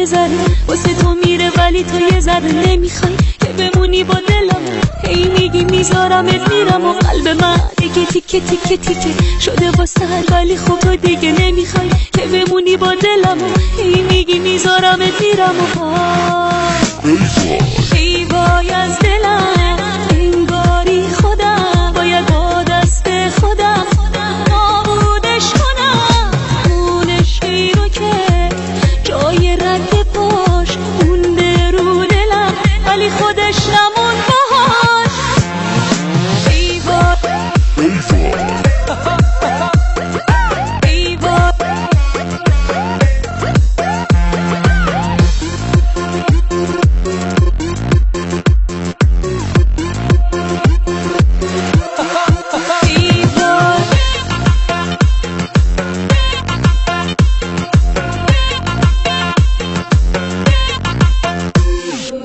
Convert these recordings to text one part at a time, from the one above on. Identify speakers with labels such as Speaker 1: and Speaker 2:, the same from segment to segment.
Speaker 1: ذره واسه تو میره ولی تو یه ذره نمیخوای که بمونی با دلم. هی میگی میذارمت میرم و قلب من دیگه تیکه تیکه تیکه شده واسه ولی خب تو دیگه نمیخوای که بمونی با دلم. هی میگی میذارمت میرم و ای وای از دلم انگاری خودم باید با دست خودم نابودش کنم. اون عشقی رو که جای رد پاش مونده رو دلم ولی خودش نمون باهاش. ای وای ای وای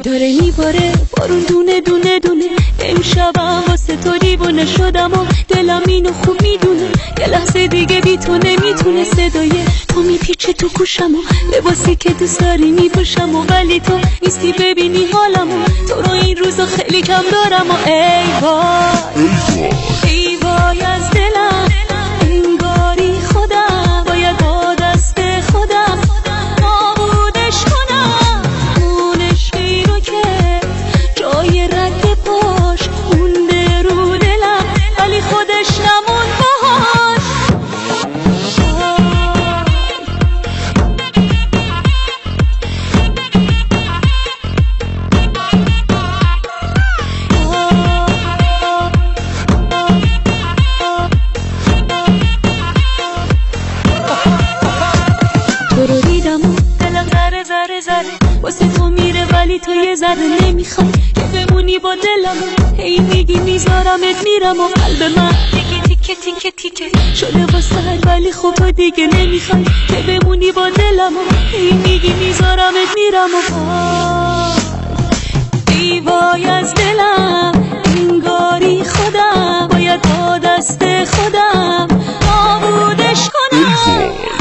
Speaker 1: داره میباره بارون دونه دونه دونه. امشبم واسه تو دیوونه شدم و دلم اینو خوب میدونه. یه لحظه دیگه بی تو نمیتونه. صدای تو میپیچه تو گوشم و لباسی که دوست داری میپوشم و ولی تو نیستی ببینی حالم و تو رو این روزا خیلی کم دارم و ای وای ای وای از دلم انگاری خودم باید با دست خودم نابودش کنم. اون عشقی رو که جای رد پاش مونده رو دلم ولی خودش نمون باهاش. تو رو دیدم و دلم ذره ذره ذره واسه تو میره ولی تو یه ذره نمیخوای که بمونی با دلم. هی میگی میذارمت میرم و قلب من دیگه تیکه تیکه تیکه شده واسه ولی خب تو دیگه نمیخوای که بمونی با دلم. هی میگی میذارمت میرم و ای وای از دلم انگاری خودم باید با دست خودم نابودش کنم.